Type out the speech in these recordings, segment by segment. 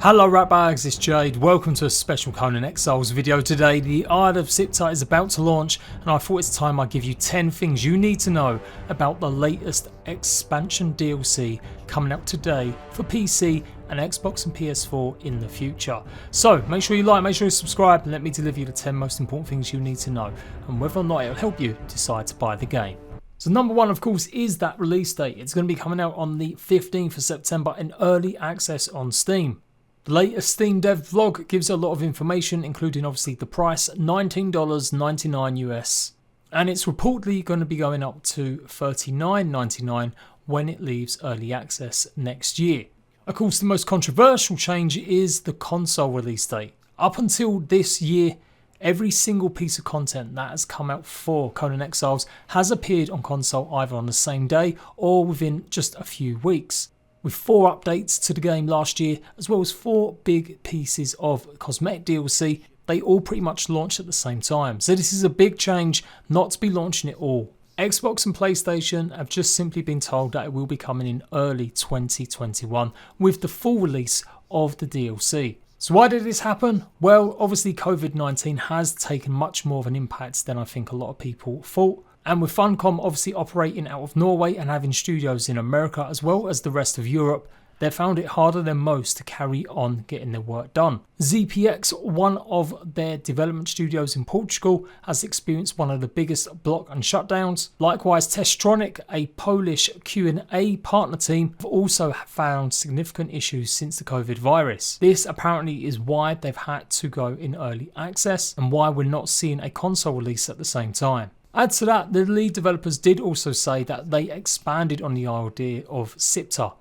Hello ratbags, it's Jade. Welcome to a special Conan Exiles video today. The Isle of Siptah is about to launch and I thought it's time I give you 10 things you need to know about the latest expansion DLC coming out today for PC and Xbox and PS4 in the future. So make sure you like, make sure you subscribe and let me deliver you the 10 most important things you need to know and whether or not it'll help you decide to buy the game. So number one, of course, is that release date. It's going to be coming out on the 15th of September in early access on Steam. The latest Steam dev vlog gives a lot of information, including obviously the price, $19.99 US, and it's reportedly going to be going up to $39.99 when it leaves early access next year. Of course, the most controversial change is the console release date. Up until this year, every single piece of content that has come out for Conan Exiles has appeared on console either on the same day or within just a few weeks, with 4 updates to the game last year, as well as 4 big pieces of cosmetic DLC. They all pretty much launched at the same time. So this is a big change not to be launching it all. Xbox and PlayStation have just simply been told that it will be coming in early 2021 with the full release of the DLC. So why did this happen? Well, obviously COVID-19 has taken much more of an impact than I think a lot of people thought. And with Funcom obviously operating out of Norway and having studios in America as well as the rest of Europe, they found it harder than most to carry on getting their work done. ZPX, one of their development studios in Portugal, has experienced one of the biggest block and shutdowns. Likewise, Testronic, a Polish Q&A partner team, have also found significant issues since the COVID virus. This apparently is why they've had to go in early access and why we're not seeing a console release at the same time. Add to that, the lead developers did also say that they expanded on the idea of Siptah.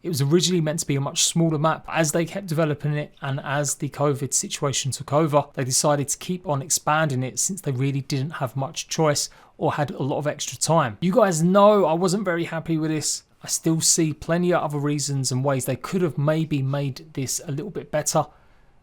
It was originally meant to be a much smaller map. As they kept developing it and as the COVID situation took over, they decided to keep on expanding it since they really didn't have much choice or had a lot of extra time. You guys know I wasn't very happy with this. I still see plenty of other reasons and ways they could have maybe made this a little bit better.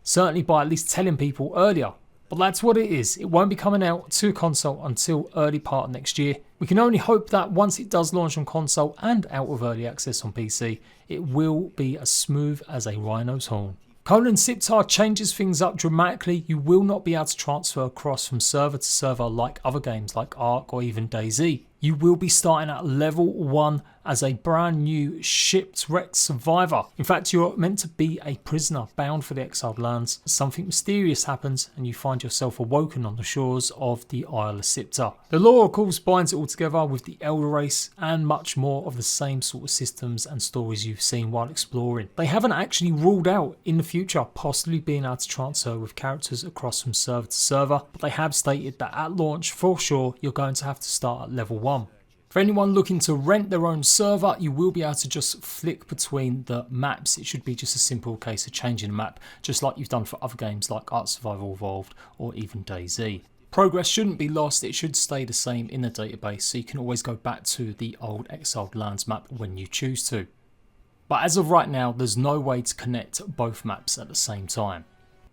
Certainly by at least telling people earlier. But that's what it is. It won't be coming out to console until early part of next year. We can only hope that once it does launch on console and out of early access on PC, it will be as smooth as a rhino's horn. Conan Siptah changes things up dramatically. You will not be able to transfer across from server to server like other games like Ark or even DayZ. You will be starting at level 1 as a brand new shipwrecked survivor. In fact, you're meant to be a prisoner bound for the exiled lands. Something mysterious happens and you find yourself awoken on the shores of the Isle of Siptah. The lore, of course, binds it all together with the Elder race and much more of the same sort of systems and stories you've seen while exploring. They haven't actually ruled out in the future possibly being able to transfer with characters across from server to server, but they have stated that at launch, for sure, you're going to have to start at level 1. For anyone looking to rent their own server, you will be able to just flick between the maps. It should be just a simple case of changing a map, just like you've done for other games like Ark Survival Evolved or even DayZ. Progress shouldn't be lost, it should stay the same in the database, so you can always go back to the old Exiled Lands map when you choose to. But as of right now, there's no way to connect both maps at the same time.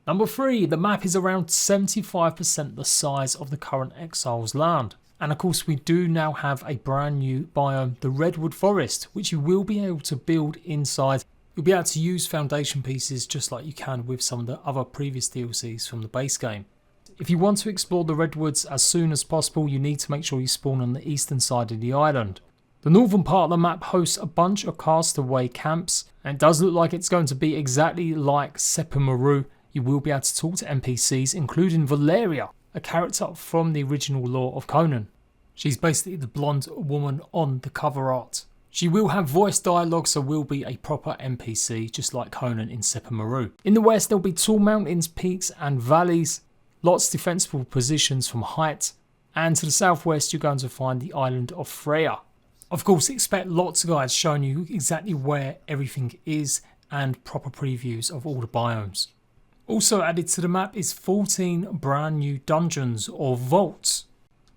Number 3, the map is around 75% the size of the current Exiles land. And of course we do now have a brand new biome, the Redwood Forest, which you will be able to build inside. You'll be able to use foundation pieces just like you can with some of the other previous DLCs from the base game. If you want to explore the Redwoods as soon as possible, you need to make sure you spawn on the eastern side of the island. The northern part of the map hosts a bunch of castaway camps, and it does look like it's going to be exactly like Sephiroth. You will be able to talk to NPCs, including Valeria, a character from the original lore of Conan. She's basically the blonde woman on the cover art. She will have voice dialogue, so will be a proper NPC, just like Conan in Sephiroth. In the west, there'll be tall mountains, peaks and valleys, lots of defensible positions from height, and to the southwest you're going to find the island of Freya. Of course, expect lots of guides showing you exactly where everything is and proper previews of all the biomes. Also added to the map is 14 brand new dungeons or vaults.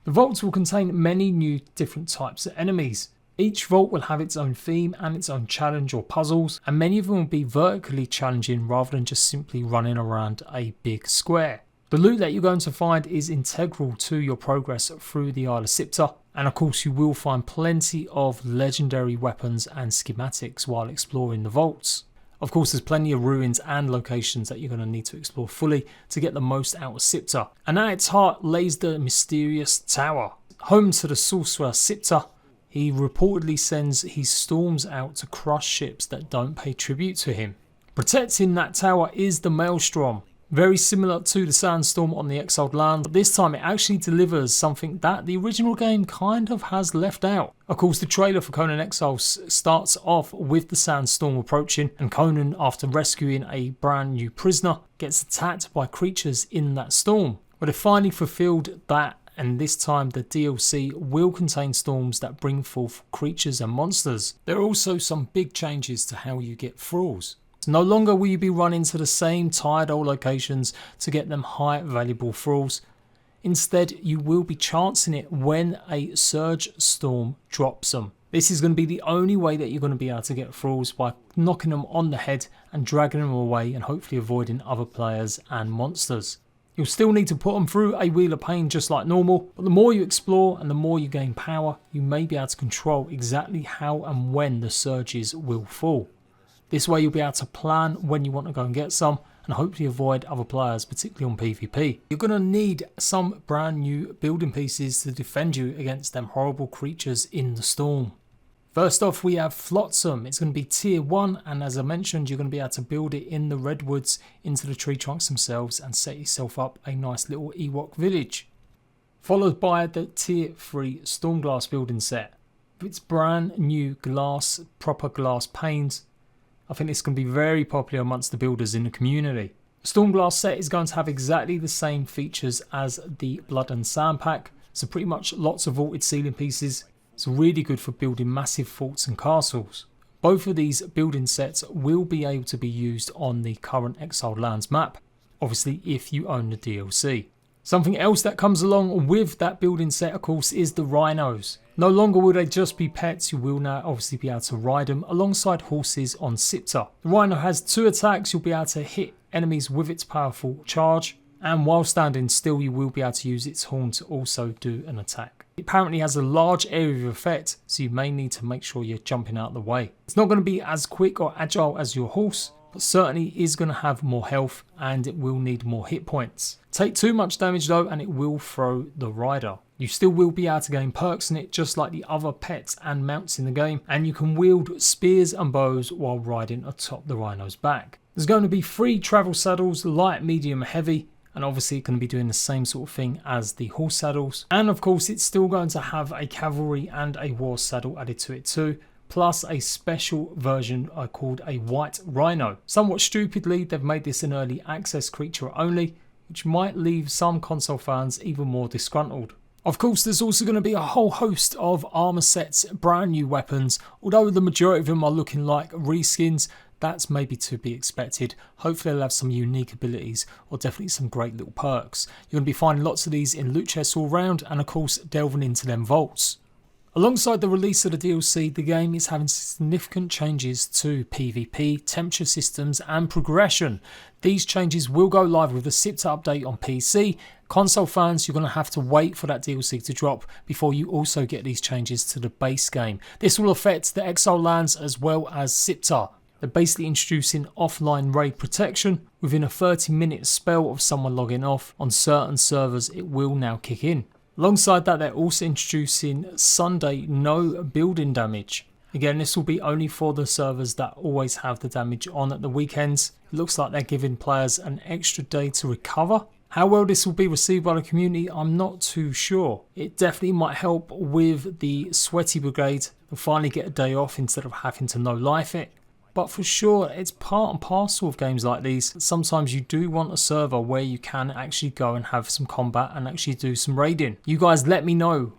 The vaults will contain many new different types of enemies. Each vault will have its own theme and its own challenge or puzzles, and many of them will be vertically challenging rather than just simply running around a big square. The loot that you're going to find is integral to your progress through the Isle of Siptah, and of course you will find plenty of legendary weapons and schematics while exploring the vaults. Of course, there's plenty of ruins and locations that you're going to need to explore fully to get the most out of Siptah. And at its heart lays the mysterious tower. Home to the sorcerer Siptah, he reportedly sends his storms out to crush ships that don't pay tribute to him. Protecting that tower is the maelstrom. Very similar to the sandstorm on the Exiled Land, but this time it actually delivers something that the original game kind of has left out. Of course, the trailer for Conan Exiles starts off with the sandstorm approaching, and Conan, after rescuing a brand new prisoner, gets attacked by creatures in that storm. But they finally fulfilled that, and this time the DLC will contain storms that bring forth creatures and monsters. There are also some big changes to how you get Thralls. No longer will you be running to the same tired old locations to get them high valuable Thralls. Instead, you will be chancing it when a surge storm drops them. This is going to be the only way that you're going to be able to get Thralls, by knocking them on the head and dragging them away and hopefully avoiding other players and monsters. You'll still need to put them through a wheel of pain just like normal, but the more you explore and the more you gain power, you may be able to control exactly how and when the surges will fall. This way you'll be able to plan when you want to go and get some and hopefully avoid other players, particularly on PvP. You're going to need some brand new building pieces to defend you against them horrible creatures in the storm. First off, we have Flotsam. It's going to be tier 1, and as I mentioned, you're going to be able to build it in the redwoods into the tree trunks themselves and set yourself up a nice little Ewok village. Followed by the tier 3 Stormglass building set. With its brand new glass, proper glass panes, I think it's going to be very popular amongst the builders in the community. The Stormglass set is going to have exactly the same features as the Blood and Sand pack, so pretty much lots of vaulted ceiling pieces. It's really good for building massive forts and castles. Both of these building sets will be able to be used on the current Exiled Lands map, obviously if you own the DLC. Something else that comes along with that building set, of course, is the Rhinos. No longer will they just be pets, you will now obviously be able to ride them alongside horses on Siptah. The Rhino has 2 attacks. You'll be able to hit enemies with its powerful charge, and while standing still you will be able to use its horn to also do an attack. It apparently has a large area of effect, so you may need to make sure you're jumping out of the way. It's not going to be as quick or agile as your horse, but certainly is going to have more health and it will need more hit points. Take too much damage though and it will throw the rider. You still will be able to gain perks in it just like the other pets and mounts in the game, and you can wield spears and bows while riding atop the Rhino's back. There's going to be 3 travel saddles, light, medium, heavy, and obviously it can be doing the same sort of thing as the horse saddles. And of course it's still going to have a cavalry and a war saddle added to it too, plus a special version called a white Rhino. Somewhat stupidly, they've made this an early access creature only, which might leave some console fans even more disgruntled. Of course, there's also going to be a whole host of armour sets, brand new weapons, although the majority of them are looking like reskins. That's maybe to be expected. Hopefully they'll have some unique abilities or definitely some great little perks. You're going to be finding lots of these in loot chests all around, and of course delving into them vaults. Alongside the release of the DLC, the game is having significant changes to PvP, temperature systems and progression. These changes will go live with the Siptah update on PC. Console fans, you're going to have to wait for that DLC to drop before you also get these changes to the base game. This will affect the Exiled Lands as well as Siptah. They're basically introducing offline raid protection. Within a 30-minute spell of someone logging off on certain servers, it will now kick in. Alongside that, they're also introducing Sunday no building damage. Again, this will be only for the servers that always have the damage on at the weekends. It looks like they're giving players an extra day to recover. How well this will be received by the community, I'm not too sure. It definitely might help with the sweaty brigade. They'll finally get a day off instead of having to no-life it. But for sure, it's part and parcel of games like these. Sometimes you do want a server where you can actually go and have some combat and actually do some raiding. You guys let me know.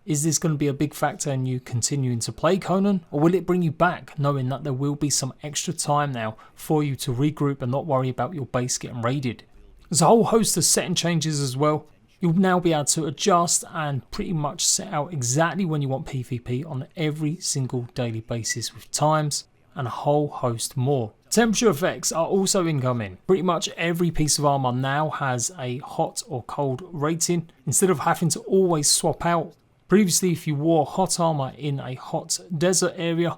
Is this going to be a big factor in you continuing to play Conan? Or will it bring you back knowing that there will be some extra time now for you to regroup and not worry about your base getting raided? There's a whole host of setting changes as well. You'll now be able to adjust and pretty much set out exactly when you want PvP on every single daily basis with times, and a whole host more. Temperature effects are also incoming. Pretty much every piece of armour now has a hot or cold rating instead of having to always swap out. Previously, if you wore hot armour in a hot desert area,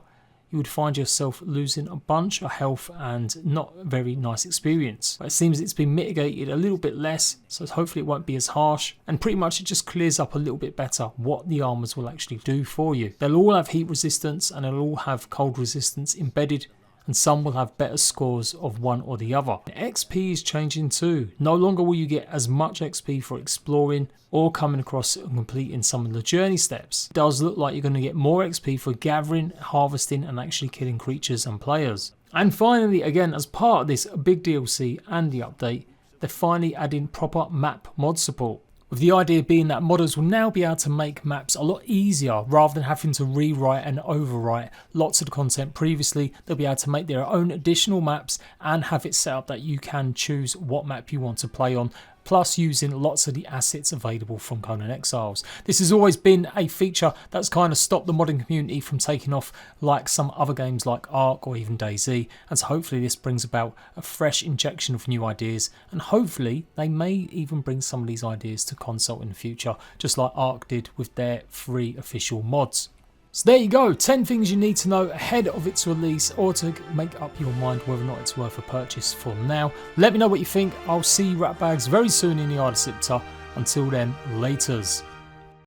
you would find yourself losing a bunch of health and not a very nice experience. But it seems it's been mitigated a little bit less, so hopefully it won't be as harsh, and pretty much it just clears up a little bit better what the armours will actually do for you. They'll all have heat resistance and they'll all have cold resistance embedded, and some will have better scores of one or the other. XP is changing too. No longer will you get as much XP for exploring or coming across and completing some of the journey steps. It does look like you're going to get more XP for gathering, harvesting and actually killing creatures and players. And finally, again, as part of this big DLC and the update, they're finally adding proper map mod support. With the idea being that modders will now be able to make maps a lot easier rather than having to rewrite and overwrite lots of the content previously. They'll be able to make their own additional maps and have it set up that you can choose what map you want to play on, plus using lots of the assets available from Conan Exiles. This has always been a feature that's kind of stopped the modding community from taking off like some other games like Ark or even DayZ, and so hopefully this brings about a fresh injection of new ideas, and hopefully they may even bring some of these ideas to console in the future, just like Ark did with their free official mods. So there you go, 10 things you need to know ahead of its release or to make up your mind whether or not it's worth a purchase for now. Let me know what you think. I'll see you ratbags very soon in the Isle of Siptah. Until then, laters.